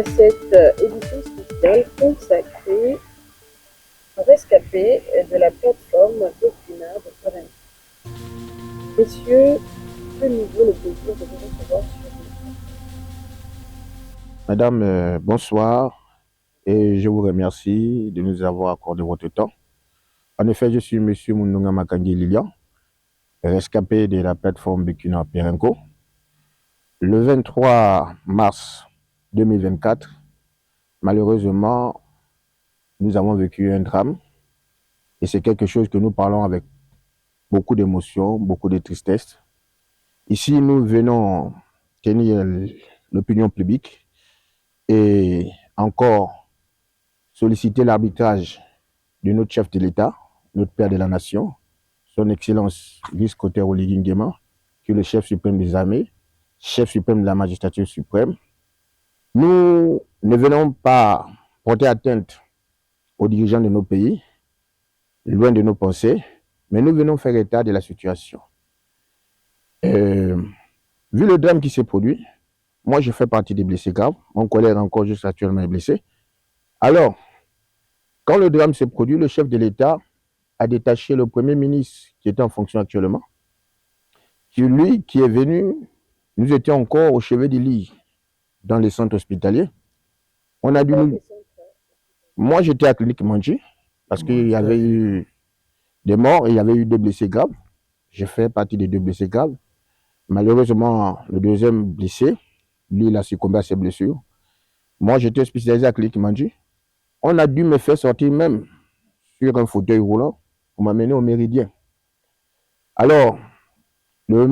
à cette édition spéciale consacrée aux rescapés de la plateforme Bécuna de Paris. Messieurs, de nouveau le plaisir de vous recevoir sur nous. Madame, bonsoir et je vous remercie de nous avoir accordé votre temps. En effet, je suis Monsieur Mundunga Makangi Lilian, rescapé de la plateforme Bécuna Perenco. Le 23 mars 2024, malheureusement, nous avons vécu un drame et c'est quelque chose que nous parlons avec beaucoup d'émotion, beaucoup de tristesse. Ici, nous venons tenir l'opinion publique et encore solliciter l'arbitrage de notre chef de l'État, notre père de la nation, son Excellence Brice-Clotaire Oligui Nguema, qui est le chef suprême des armées, chef suprême de la magistrature suprême. Nous ne venons pas porter atteinte aux dirigeants de nos pays, loin de nos pensées, mais nous venons faire état de la situation. Vu le drame qui s'est produit, moi je fais partie des blessés graves, mon collègue encore juste actuellement est blessé. Alors, quand le drame s'est produit, le chef de l'État a détaché le Premier ministre qui était en fonction actuellement, qui lui, qui est venu, nous étions encore au chevet du lit dans les centres hospitaliers. On a dû nous... Moi, j'étais à Clinique Manji parce qu'il y avait eu des morts et il y avait eu 2 blessés graves. J'ai fait partie des 2 blessés graves. Malheureusement, le deuxième blessé, lui, il a succombé à ses blessures. Moi, j'étais hospitalisé à Clinique Manji. On a dû me faire sortir même sur un fauteuil roulant pour m'amener au Méridien. Alors, le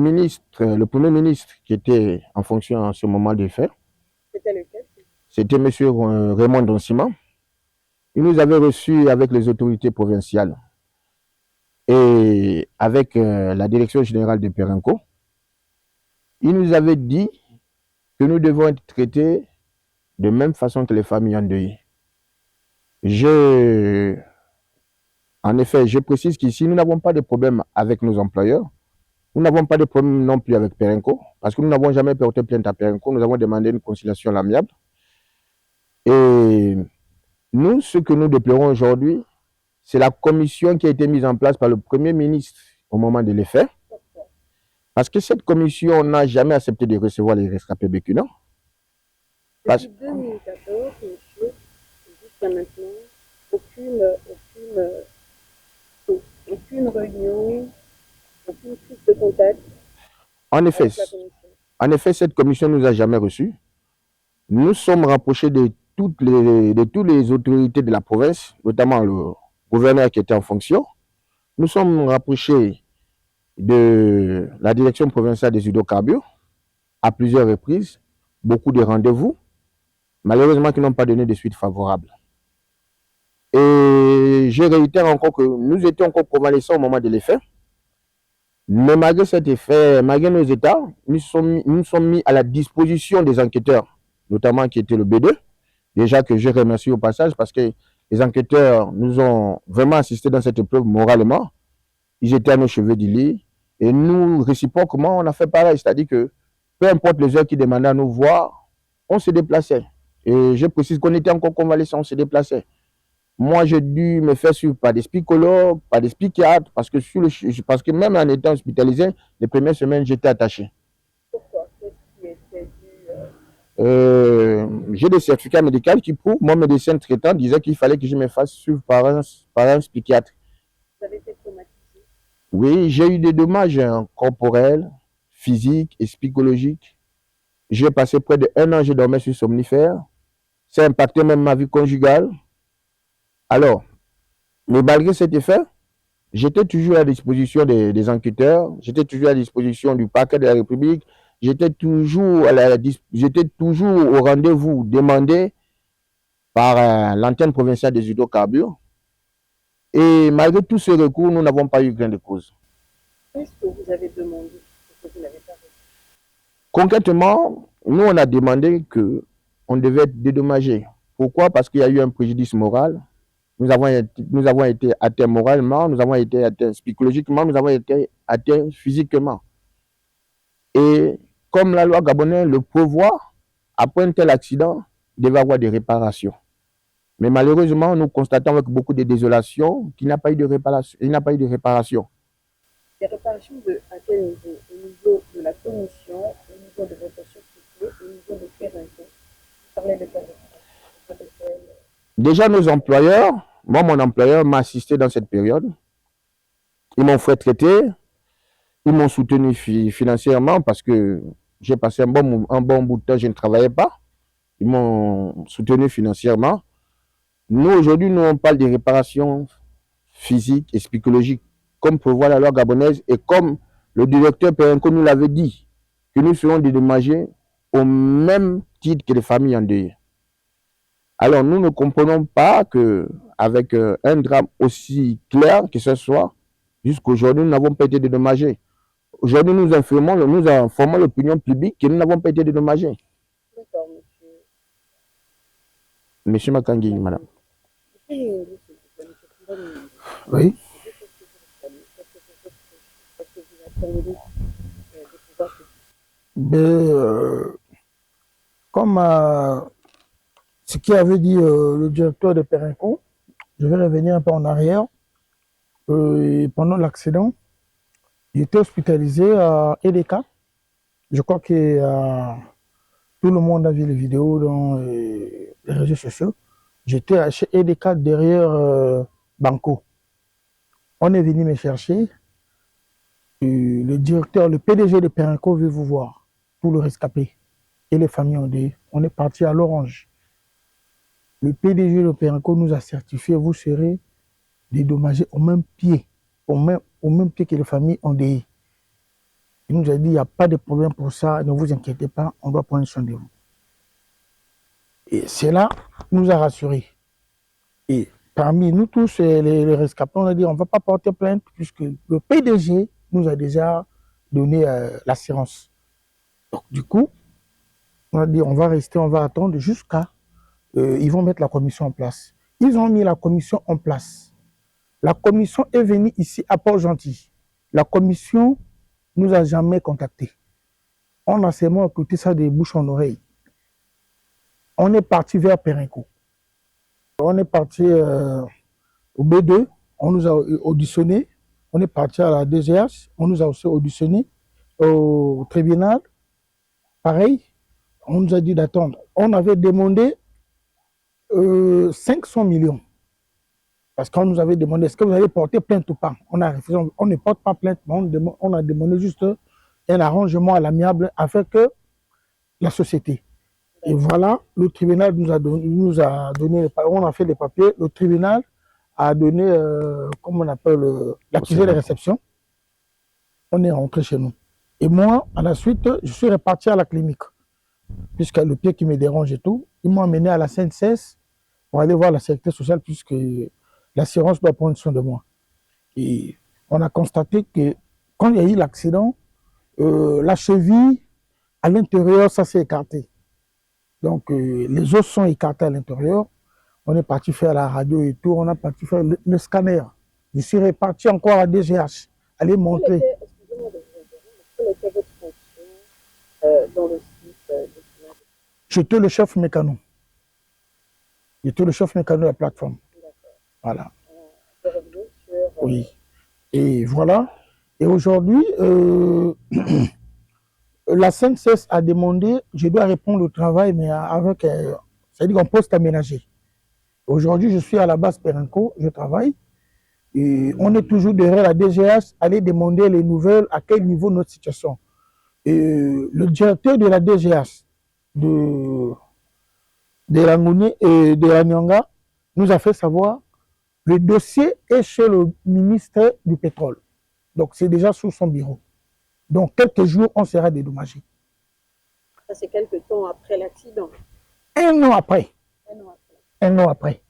Premier ministre qui était en fonction en ce moment des faits, C'était lequel? c'était M. Raymond Donsima. Il nous avait reçus avec les autorités provinciales et avec la direction générale de Perenco. Il nous avait dit que nous devons être traités de même façon que les familles endeuillées. En effet, je précise qu'ici, nous n'avons pas de problème avec nos employeurs. Nous n'avons pas de problème non plus avec Perenco, parce que nous n'avons jamais porté plainte à Perenco. Nous avons demandé une conciliation à l'amiable. Et nous, ce que nous déplorons aujourd'hui, c'est la commission qui a été mise en place par le Premier ministre au moment de l'effet. Parce que cette commission n'a jamais accepté de recevoir les rescapés bécunants. Depuis 2014, monsieur, jusqu'à maintenant, aucune réunion, aucune prise de contact. En effet, cette commission ne nous a jamais reçus. Nous sommes rapprochés de toutes les autorités de la province, notamment le gouverneur qui était en fonction. Nous sommes rapprochés de la direction provinciale des hydrocarbures à plusieurs reprises, beaucoup de rendez-vous, malheureusement qui n'ont pas donné de suite favorable. Et je réitère encore que nous étions encore convalescents au moment de l'effet, mais malgré cet effet, malgré nos états, nous sommes mis à la disposition des enquêteurs, notamment qui était le B2, déjà que je remercie au passage parce que les enquêteurs nous ont vraiment assisté dans cette épreuve moralement. Ils étaient à nos cheveux du lit et nous, réciproquement, on a fait pareil, c'est-à-dire que peu importe les heures qu'ils demandaient à nous voir, on se déplaçait. Et je précise qu'on était encore convalescents, on se déplaçait. Moi, j'ai dû me faire suivre par des psychologues, par des psychiatres, parce que même en étant hospitalisé, les premières semaines, j'étais attaché. Pourquoi? Qu'est-ce qui était dû J'ai des certificats médicaux qui prouvent, mon médecin traitant disait qu'il fallait que je me fasse suivre par un psychiatre. Vous avez été traumatisé? Oui, j'ai eu des dommages corporels, physiques et psychologiques. J'ai passé près d'1 an, je dormais sur somnifère. Ça a impacté même ma vie conjugale. Alors, mais malgré cet effet, j'étais toujours à disposition des enquêteurs, j'étais toujours à disposition du parquet de la République, j'étais toujours au rendez-vous demandé par l'antenne provinciale des hydrocarbures. Et malgré tous ces recours, nous n'avons pas eu gain de cause. Qu'est-ce que vous avez demandé que vous n'avez pas reçu? Concrètement, nous, on a demandé qu'on devait être dédommagé. Pourquoi? Parce qu'il y a eu un préjudice moral. Nous avons été atteints moralement, nous avons été atteints psychologiquement, nous avons été atteints physiquement. Et comme la loi gabonaise le prévoit, après un tel accident, il devait avoir des réparations. Mais malheureusement, nous constatons avec beaucoup de désolation qu'il n'y a pas eu de réparation. Il n'y a pas eu de réparation. Des réparations à quel niveau? Au niveau de la commission, au niveau de votre société, au niveau de Périnco. Vous parlez de quelle réparation? Déjà, nos employeurs, moi, mon employeur m'a assisté dans cette période. Ils m'ont fait traiter, ils m'ont soutenu financièrement parce que j'ai passé un bon bout de temps, je ne travaillais pas. Ils m'ont soutenu financièrement. Nous, aujourd'hui, nous, on parle de réparations physiques et psychologiques, comme prévoit la loi gabonaise et comme le directeur Pérenco nous l'avait dit, que nous serons dédommagés au même titre que les familles endeuillées. Alors, nous ne comprenons pas qu'avec un drame aussi clair que ce soit, jusqu'aujourd'hui, nous n'avons pas été dédommagés. Aujourd'hui, nous informons l'opinion publique que nous n'avons pas été dédommagés. D'accord, monsieur. Monsieur Makangi, madame. Oui. Comme ce qu'avait dit le directeur de Périnco, je vais revenir un peu en arrière. Pendant l'accident, j'étais hospitalisé à Edeka. Je crois que tout le monde a vu les vidéos dans les réseaux sociaux. J'étais chez Edeka derrière Banco. On est venu me chercher. Le directeur, le PDG de Périnco veut vous voir pour le rescapé. Et les familles endeuillées. On est parti à l'Orange. Le PDG de Périnco nous a certifié, vous serez dédommagés au même pied, au même pied que les familles endeuillées. Il nous a dit, il n'y a pas de problème pour ça, ne vous inquiétez pas, on doit prendre soin de vous. Et cela nous a rassurés. Et parmi nous tous, les rescapés, on a dit, on ne va pas porter plainte puisque le PDG nous a déjà donné l'assurance. Donc du coup, on a dit, on va rester, on va attendre jusqu'à... ils vont mettre la commission en place. Ils ont mis la commission en place. La commission est venue ici à Port-Gentil. La commission nous a jamais contactés. On a seulement écouté ça des bouches en oreille. On est parti vers Périnco. On est parti au B2, on nous a auditionné. On est parti à la DGH, on nous a aussi auditionné. Au tribunal, pareil, on nous a dit d'attendre. On avait demandé 500 millions. Parce qu'on nous avait demandé, est-ce que vous allez porter plainte ou pas? On a refusé, on ne porte pas plainte, mais on a demandé juste un arrangement à l'amiable avec la société. Et voilà, le tribunal nous a donné, on a fait les papiers, le tribunal a donné, comment on appelle, l'accusé de réception. On est rentré chez nous. Et moi, à la suite, je suis reparti à la clinique. Puisque le pied qui me dérange et tout, ils m'ont amené à la CNCS pour aller voir la sécurité sociale, puisque l'assurance doit prendre soin de moi. Et on a constaté que quand il y a eu l'accident, la cheville, à l'intérieur, ça s'est écarté. Donc, les os sont écartés à l'intérieur. On est parti faire la radio et tout. On a parti faire le scanner. Je suis reparti encore à DGH, aller montrer. Excusez-moi de vous interrompre, quelle était votre fonction dans le site J'étais le chef mécano. J'étais le chef mécano de la plateforme. Voilà. Oui. Et voilà. Et aujourd'hui, la CNCS a demandé, je dois répondre au travail, mais avec, c'est-à-dire un poste aménagé. Aujourd'hui, je suis à la base Périnco, je travaille. Et on est toujours derrière la DGH, aller demander les nouvelles, à quel niveau notre situation. Et le directeur de la DGH, de Rangouni et de Ranyanga, nous a fait savoir le dossier est chez le ministre du pétrole. Donc, c'est déjà sous son bureau. Donc, quelques jours, on sera dédommagé. Ça, c'est quelques temps après l'accident. Un an après. Un an après. Un an après.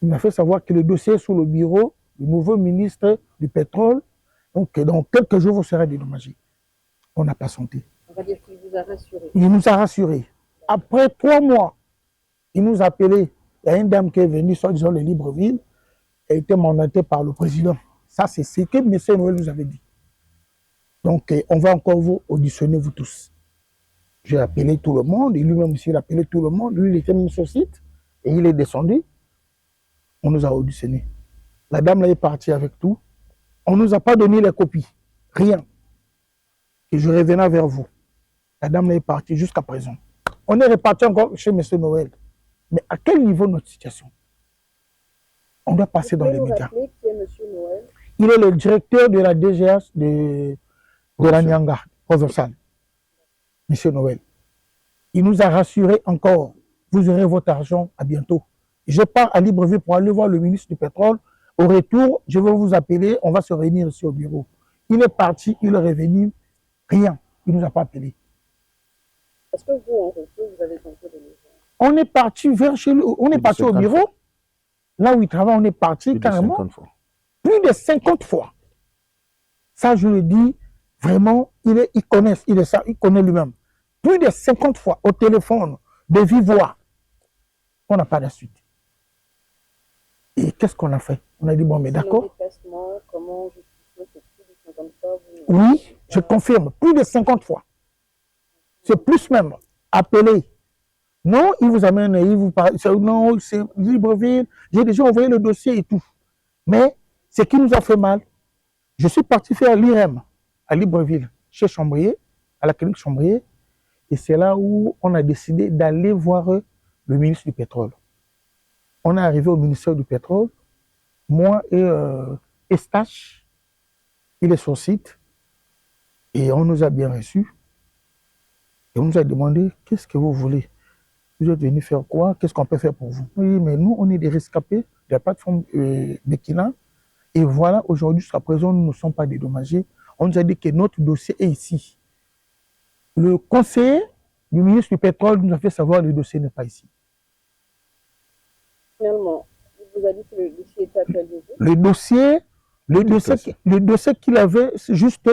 Il m'a fait savoir que le dossier est sous le bureau du nouveau ministre du pétrole. Donc, dans quelques jours, vous serez dédommagé. On n'a pas senti. On va dire qu'il vous a rassuré. Il nous a rassurés. Après 3 mois, il nous a appelé. Il y a une dame qui est venue, soi-disant de Libreville, elle a été mandatée par le président. Ça, c'est ce que M. Noël nous avait dit. Donc, on va encore vous auditionner, vous tous. J'ai appelé tout le monde, et lui-même aussi, il a appelé tout le monde. Lui, il était même sur site, et il est descendu. On nous a auditionné. La dame là est partie avec tout. On ne nous a pas donné les copies. Rien. Et je revenais vers vous. La dame là est partie jusqu'à présent. On est reparti encore chez M. Noël. Mais à quel niveau notre situation? On doit passer dans les médias. Qui est M. Noël? Il est le directeur de la DGH de la Nyanga, provinciale. M. Noël. Il nous a rassuré encore. Vous aurez votre argent à bientôt. Je pars à Libreville pour aller voir le ministre du pétrole. Au retour, je vais vous appeler. On va se réunir ici au bureau. Il est parti, il est revenu. Rien. Il ne nous a pas appelé. Est-ce que vous, en retour, vous avez tenté de les voir? On est parti vers chez lui. On est parti au bureau. Là où il travaille, on est parti carrément. Plus de 50 fois. Ça, je le dis, vraiment, il connaît lui-même. Plus de 50 fois au téléphone, de vive voix. On n'a pas de suite. Et qu'est-ce qu'on a fait? On a dit, bon, mais d'accord. Comment justifier que plus de 50 fois Oui, je confirme, plus de 50 fois. C'est plus même. Appelez. Non, il vous amène, il vous parle. Non, c'est Libreville. J'ai déjà envoyé le dossier et tout. Mais ce qui nous a fait mal, je suis parti faire l'IREM à Libreville, chez Chambrier, à la clinique Chambrier. Et c'est là où on a décidé d'aller voir le ministre du pétrole. On est arrivé au ministère du pétrole. Moi et Estache, il est sur site. Et on nous a bien reçus. Et on nous a demandé, qu'est-ce que vous voulez? Vous êtes venu faire quoi? Qu'est-ce qu'on peut faire pour vous? Oui, mais nous, on est des rescapés de la plateforme Bekina. Et voilà, aujourd'hui, jusqu'à présent, nous ne sommes pas dédommagés. On nous a dit que notre dossier est ici. Le conseiller du ministre du pétrole nous a fait savoir que le dossier n'est pas ici. Finalement, il vous a dit que le dossier était à quel niveau? Le dossier qu'il avait, c'est juste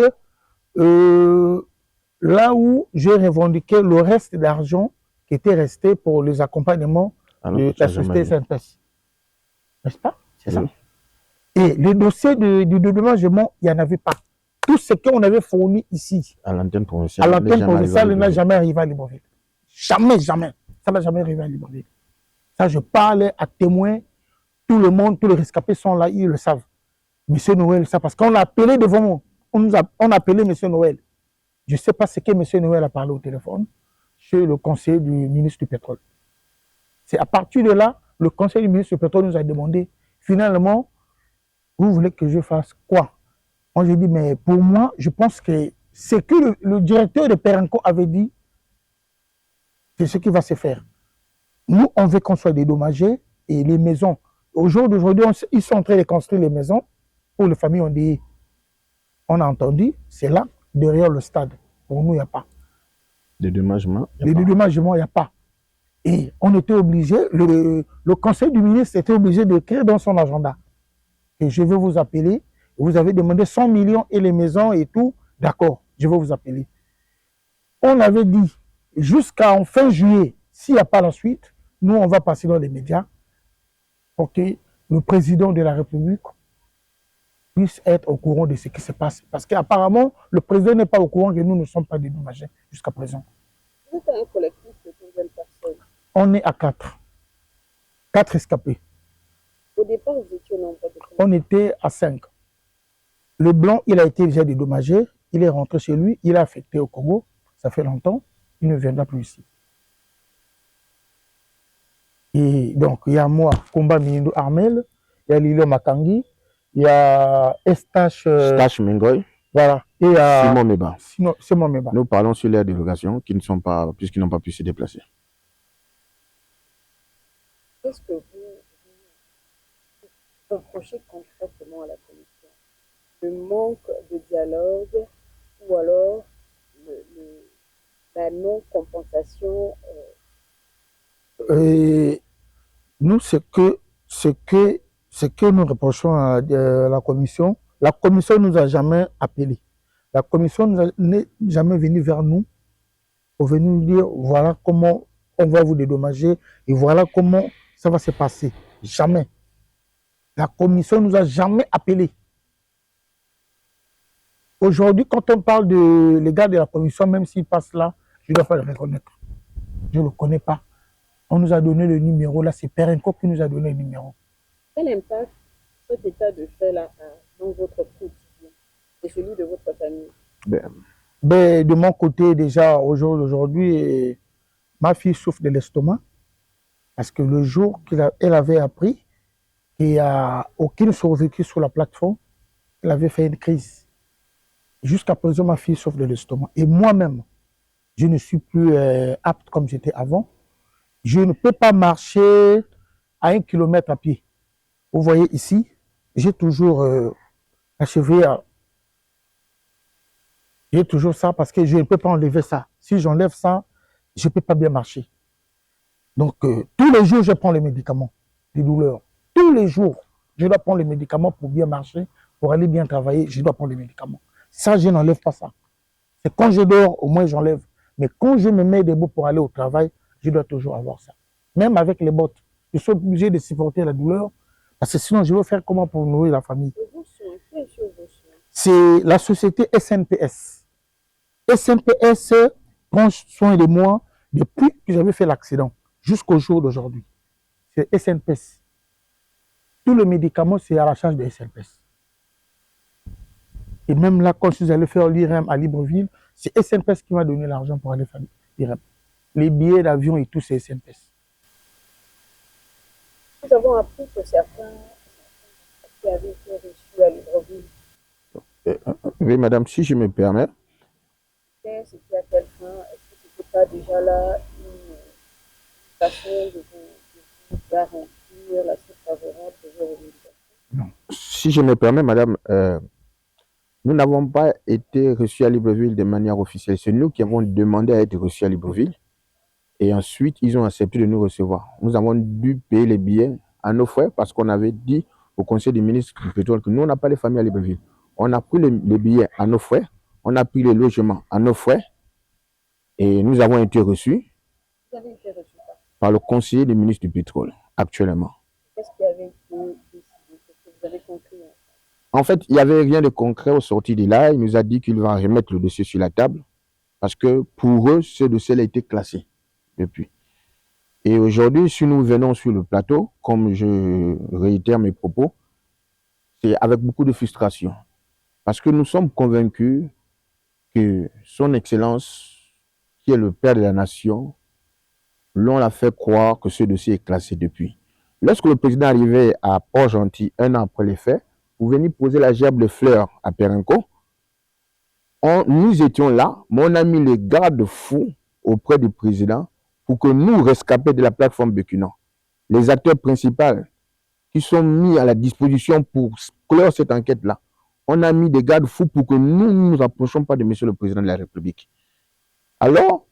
là où j'ai revendiqué le reste d'argent qui était resté pour les accompagnements de la société SNPS. N'est-ce pas? C'est ça. Et le dossier du dédommagement, il n'y en avait pas. Tout ce qu'on avait fourni ici, à l'antenne provinciale, il n'a jamais arrivé à Libreville. Jamais, jamais. Ça n'a jamais arrivé à Libreville. Ça, je parle à témoin. Tout le monde, tous les rescapés sont là, ils le savent. Monsieur Noël, ça, parce qu'on a appelé devant moi. On a appelé Monsieur Noël. Je ne sais pas ce que Monsieur Noël a parlé au téléphone chez le conseiller du ministre du pétrole. C'est à partir de là, le conseiller du ministre du pétrole nous a demandé, finalement, vous voulez que je fasse quoi? Moi, j'ai dit, mais pour moi, je pense que ce que le directeur de Perenco avait dit, c'est ce qui va se faire. Nous, on veut qu'on soit dédommagés et les maisons. Au jour d'aujourd'hui, ils sont en train de construire les maisons pour les familles endeuillées. On a entendu, c'est là, derrière le stade. Pour nous, il n'y a pas. Dédommagement, il n'y a pas. Et on était obligé, le conseil du ministre était obligé d'écrire dans son agenda que je vais vous appeler. Vous avez demandé 100 millions et les maisons et tout. D'accord, je vais vous appeler. On avait dit, jusqu'en fin juillet, s'il n'y a pas la suite, nous, on va passer dans les médias pour que le président de la République puisse être au courant de ce qui se passe. Parce qu'apparemment, le président n'est pas au courant que nous ne sommes pas dédommagés jusqu'à présent. Vous êtes un collectif de combien de personnes? On est à 4. 4 escapés. Au départ, vous étiez au nombre de combien? On était à 5. Le blanc, il a été déjà dédommagé. Il est rentré chez lui. Il est affecté au Congo. Ça fait longtemps. Il ne viendra plus ici. Et donc, il y a moi, Komba Mindo Armel. Il y a Lilo Makangi. Il y a Estache Mengoy. Voilà. Et Simon Meba. Simon Meba. Nous parlons sur les délégations qui ne sont pas, puisqu'ils n'ont pas pu se déplacer. Qu'est-ce que vous reprochez concrètement à la commission? Le manque de dialogue ou alors la non-compensation Nous, ce que nous reprochons à la commission ne nous a jamais appelés. La commission n'est jamais venue vers nous pour venir nous dire voilà comment on va vous dédommager et voilà comment ça va se passer. Jamais. La commission ne nous a jamais appelés. Aujourd'hui, quand on parle de les gars de la commission, même s'ils passent là, je dois pas le reconnaître. Je ne le connais pas. On nous a donné le numéro, là, c'est Perenco qui nous a donné le numéro. Quel impact cet état de fait-là a dans votre quotidien et celui de votre famille? Ben, de mon côté, déjà, au jour d'aujourd'hui, ma fille souffre de l'estomac parce que le jour qu'elle avait appris qu'il n'y a aucune survécu sur la plateforme, elle avait fait une crise. Jusqu'à présent, ma fille souffre de l'estomac. Et moi-même, je ne suis plus apte comme j'étais avant. Je ne peux pas marcher à 1 kilomètre à pied. Vous voyez ici, j'ai toujours achevé, j'ai toujours ça parce que je ne peux pas enlever ça. Si j'enlève ça, je ne peux pas bien marcher. Donc, tous les jours, je prends les médicaments, des douleurs. Tous les jours, je dois prendre les médicaments pour bien marcher, pour aller bien travailler, je dois prendre les médicaments. Ça, je n'enlève pas ça. C'est quand je dors, au moins j'enlève. Mais quand je me mets debout pour aller au travail, je dois toujours avoir ça. Même avec les bottes, je suis obligé de supporter la douleur parce que sinon, je vais faire comment pour nourrir la famille? C'est la société SNPS. SNPS prend soin de moi depuis que j'avais fait l'accident jusqu'au jour d'aujourd'hui. C'est SNPS. Tous les médicaments, c'est à la charge de SNPS. Et même là, quand je suis allé faire l'IREM à Libreville, c'est SNPS qui m'a donné l'argent pour aller faire l'IREM. Les billets d'avion et tout, c'est SNPS. Nous avons appris que certains qui avaient été reçus à Libreville. Oui, madame, si je me permets. C'était à quelle fin? Est-ce que ce n'était pas déjà là une façon de vous garantir la suite favorable de vos revendications? Non. Si je me permets, madame, nous n'avons pas été reçus à Libreville de manière officielle. C'est nous qui avons demandé à être reçus à Libreville. Et ensuite, ils ont accepté de nous recevoir. Nous avons dû payer les billets à nos frais parce qu'on avait dit au Conseil des ministres du pétrole que nous, on n'a pas les familles à Libreville. On a pris les billets à nos frais, on a pris les logements à nos frais et nous avons été reçus. Vous avez été reçus par le conseiller des ministres du pétrole, actuellement. Qu'est-ce qui avait été décidé? Qu'est-ce que vous avez compris? En fait, il n'y avait rien de concret au sorti de là. Il nous a dit qu'il va remettre le dossier sur la table parce que pour eux, ce dossier a été classé depuis. Et aujourd'hui, si nous venons sur le plateau, comme je réitère mes propos, c'est avec beaucoup de frustration. Parce que nous sommes convaincus que son Excellence, qui est le père de la nation, l'on l'a fait croire que ce dossier est classé depuis. Lorsque le président arrivait à Port-Gentil, 1 an après les faits, pour venir poser la gerbe de fleurs à Perenco, nous étions là, mais on a mis les garde-fous auprès du président pour que nous, rescapés de la plateforme Bécunan, les acteurs principaux qui sont mis à la disposition pour clore cette enquête-là, on a mis des garde-fous pour que nous ne nous rapprochions pas de M. le Président de la République. Alors,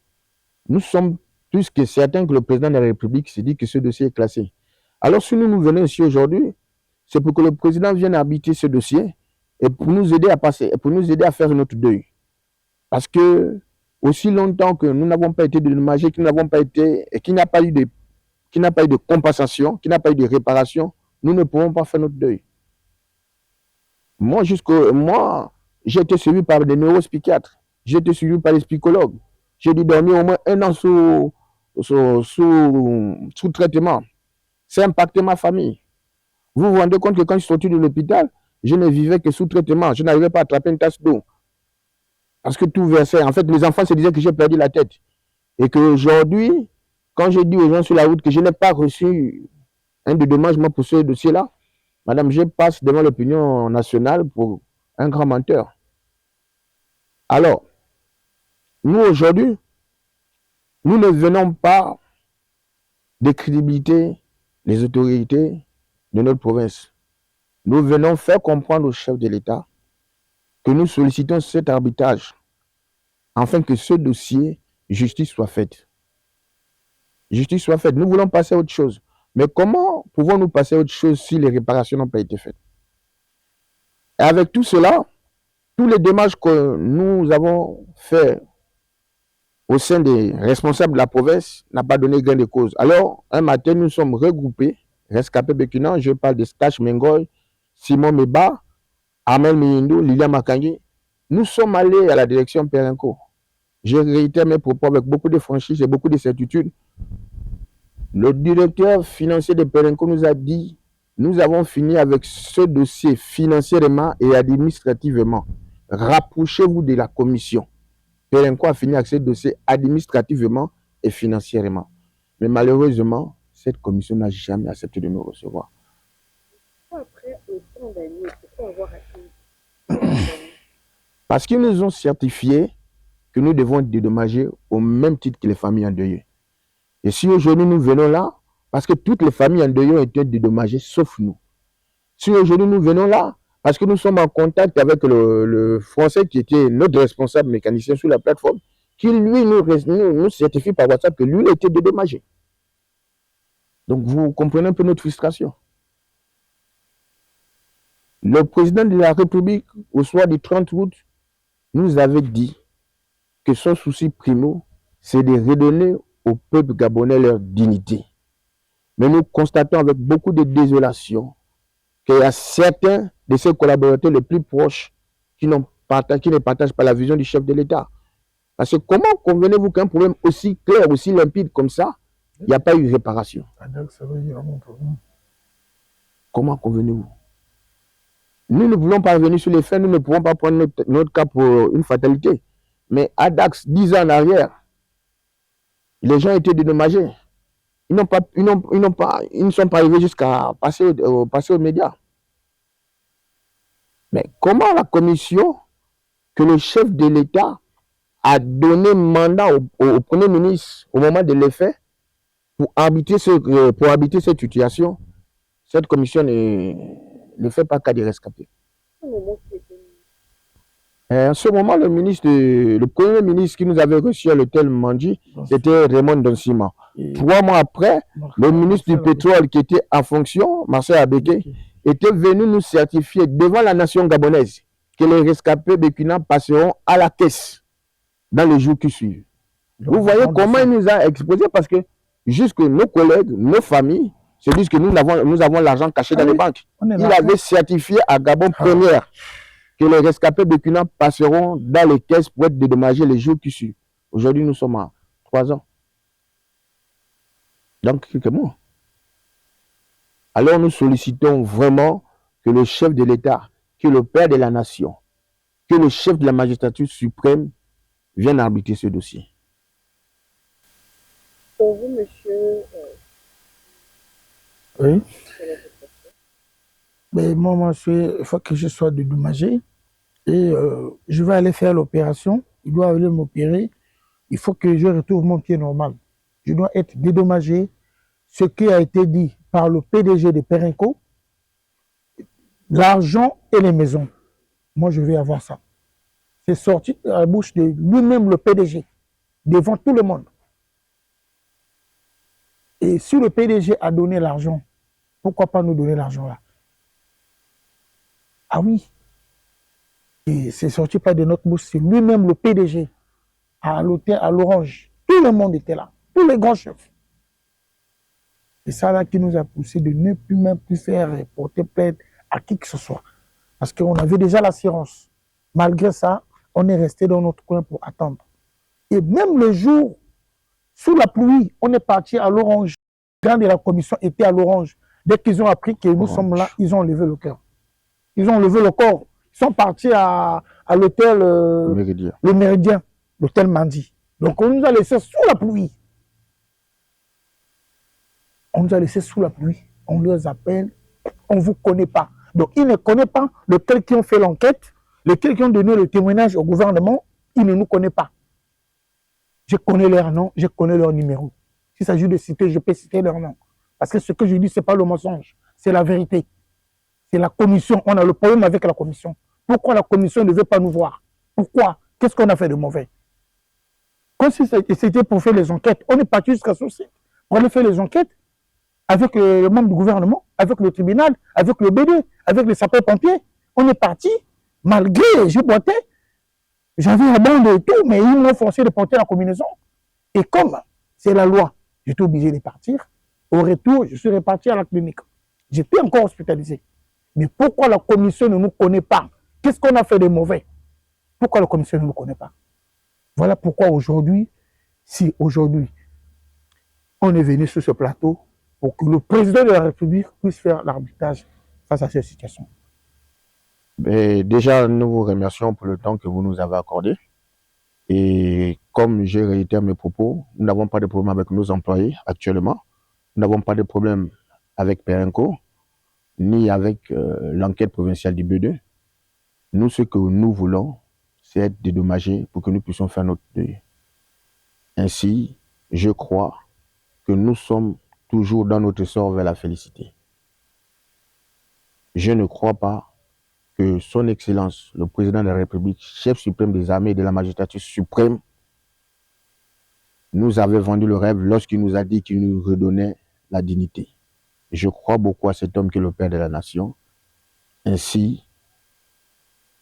nous sommes plus que certains que le Président de la République s'est dit que ce dossier est classé. Alors, si nous venons ici aujourd'hui, c'est pour que le Président vienne arbitrer ce dossier et pour nous aider à passer, pour nous aider à faire notre deuil. Parce que, aussi longtemps que nous n'avons pas été dédommagés, qu'il n'y a pas eu de compensation, qu'il n'y a pas eu de réparation, nous ne pouvons pas faire notre deuil. Moi, j'ai été suivi par des neuropsychiatres, j'ai été suivi par des psychologues. J'ai dû dormir au moins 1 an sous traitement. C'est impacté ma famille. Vous vous rendez compte que quand je suis sorti de l'hôpital, je ne vivais que sous traitement. Je n'arrivais pas à attraper une tasse d'eau. Parce que tout versait. En fait, les enfants se disaient que j'ai perdu la tête. Et qu'aujourd'hui, quand je dis aux gens sur la route que je n'ai pas reçu un dédommagement pour ce dossier-là, madame, je passe devant l'opinion nationale pour un grand menteur. Alors, nous aujourd'hui, nous ne venons pas décrédibiliter les autorités de notre province. Nous venons faire comprendre au chef de l'État que nous sollicitons cet arbitrage afin que ce dossier, justice soit faite. Justice soit faite. Nous voulons passer à autre chose. Mais comment pouvons-nous passer à autre chose si les réparations n'ont pas été faites? Et avec tout cela, tous les démarches que nous avons faits au sein des responsables de la province n'ont pas donné gain de cause. Alors, un matin, nous sommes regroupés, rescapés Bécunan, je parle de Stache Mengoy, Simon Meba, Amel Miyindo, Lilian Makangi. Nous sommes allés à la direction Perenco je réitère mes propos avec beaucoup de franchise et beaucoup de certitude. Le directeur financier de Perenco nous a dit, nous avons fini avec ce dossier financièrement et administrativement. Rapprochez-vous de la commission. Perenco a fini avec ce dossier administrativement et financièrement. Mais malheureusement, cette commission n'a jamais accepté de nous recevoir. Après autant d'années, pourquoi avoir atteint? Parce qu'ils nous ont certifié que nous devons être dédommagés au même titre que les familles endeuillées. Et si aujourd'hui nous venons là, parce que toutes les familles endeuillées ont été dédommagées, sauf nous. Si aujourd'hui nous venons là, parce que nous sommes en contact avec le Français qui était notre responsable mécanicien sur la plateforme, qui lui nous certifie par WhatsApp que lui a été dédommagé. Donc vous comprenez un peu notre frustration. Le président de la République, au soir du 30 août, nous avait dit que son souci primo, c'est de redonner au peuple gabonais leur dignité. Mais nous constatons avec beaucoup de désolation qu'il y a certains de ses collaborateurs les plus proches qui ne partagent pas la vision du chef de l'État. Parce que comment convenez-vous qu'un problème aussi clair, aussi limpide comme ça, il n'y a pas eu réparation? Comment convenez-vous? Nous ne voulons pas revenir sur les faits, nous ne pouvons pas prendre notre cas pour une fatalité. Mais à Dax, 10 ans en arrière, les gens étaient dédommagés. Ils ne sont pas arrivés jusqu'à passer aux médias. Mais comment la commission que le chef de l'État a donné mandat au Premier ministre au moment de l'effet pour arbitrer cette situation, cette commission ne fait pas cas de rescapés. En ce moment, le premier ministre qui nous avait reçu à l'hôtel Mandi, c'était Raymond Donsima. 3 mois après, le ministre du pétrole qui était en fonction, Marcel Abeke, était venu nous certifier devant la nation gabonaise que les rescapés békina passeront à la caisse dans les jours qui suivent. Vous voyez comment il nous a exposé, parce que jusque nos collègues, nos familles, se disent que nous avons l'argent caché dans les banques. Il avait certifié à Gabon Première que les rescapés békina passeront dans les caisses pour être dédommagés les jours qui suivent. Aujourd'hui, nous sommes à 3 ans. Donc, quelques mois. Alors, nous sollicitons vraiment que le chef de l'État, que le père de la nation, que le chef de la magistrature suprême vienne arbitrer ce dossier. Pour vous, monsieur, oui. Mais moi, il faut que je sois dédommagé et je vais aller faire l'opération. Il doit aller m'opérer. Il faut que je retrouve mon pied normal. Je dois être dédommagé. Ce qui a été dit par le PDG de Perenco, l'argent et les maisons. Moi, je vais avoir ça. C'est sorti à la bouche de lui-même, le PDG, devant tout le monde. Et si le PDG a donné l'argent, pourquoi pas nous donner l'argent là? Ah oui. Et c'est sorti pas de notre bouche, c'est lui-même le PDG à l'hôtel, à l'Orange. Tout le monde était là, tous les grands chefs. C'est ça là qui nous a poussé de ne plus même plus faire porter plainte à qui que ce soit. Parce qu'on avait déjà l'assurance. Malgré ça, on est resté dans notre coin pour attendre. Et même le jour, sous la pluie, on est parti à l'Orange. Quand la commission était à l'Orange, dès qu'ils ont appris que nous sommes là, ils ont levé le cœur. Ils ont levé le corps. Ils sont partis à l'hôtel le Méridien, l'hôtel Mandi. Donc on nous a laissé sous la pluie. On nous a laissé sous la pluie. On les appelle. On ne vous connaît pas. Donc ils ne connaissent pas lesquels qui ont fait l'enquête, lesquels qui ont donné le témoignage au gouvernement. Ils ne nous connaissent pas. Je connais leur nom, je connais leur numéro. S'il s'agit de citer, je peux citer leur nom. Parce que ce que je dis, ce n'est pas le mensonge, c'est la vérité. C'est la commission. On a le problème avec la commission. Pourquoi la commission ne veut pas nous voir? Pourquoi? Qu'est-ce qu'on a fait de mauvais? Quand c'était pour faire les enquêtes, on est parti jusqu'à ce site pour aller faire les enquêtes avec le membre du gouvernement, avec le tribunal, avec le BD, avec les sapeurs-pompiers. On est parti, malgré, je boitais, j'avais la bande et tout, mais ils m'ont forcé de porter la combinaison. Et comme c'est la loi, j'étais obligé de partir. Au retour, je suis reparti à la clinique. J'étais encore hospitalisé. Mais pourquoi la commission ne nous connaît pas? Qu'est-ce qu'on a fait de mauvais? Pourquoi la commission ne nous connaît pas? Voilà pourquoi aujourd'hui, si aujourd'hui on est venu sur ce plateau pour que le président de la République puisse faire l'arbitrage face à cette situation. Mais déjà, nous vous remercions pour le temps que vous nous avez accordé. Et comme j'ai réitéré mes propos, nous n'avons pas de problème avec nos employés actuellement. Nous n'avons pas de problème avec Perenco, ni avec l'enquête provinciale du B2. Nous, ce que nous voulons, c'est être dédommagés pour que nous puissions faire notre deuil. Ainsi, je crois que nous sommes toujours dans notre sort vers la félicité. Je ne crois pas que son Excellence, le président de la République, chef suprême des armées et de la magistrature suprême, nous avait vendu le rêve lorsqu'il nous a dit qu'il nous redonnait la dignité. Je crois beaucoup à cet homme qui est le père de la nation. Ainsi,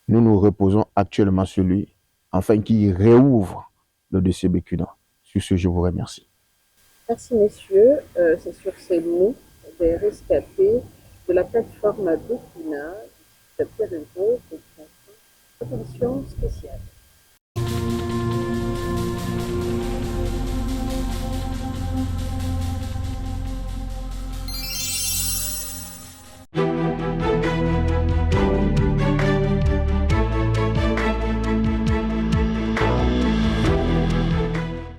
nous nous reposons actuellement sur lui, afin qu'il réouvre le dossier Bekuna. Sur ce, je vous remercie. Merci, messieurs. C'est sur ces mots des rescapés de la plateforme Bekuna, de Perenco, que nous une émission spéciale.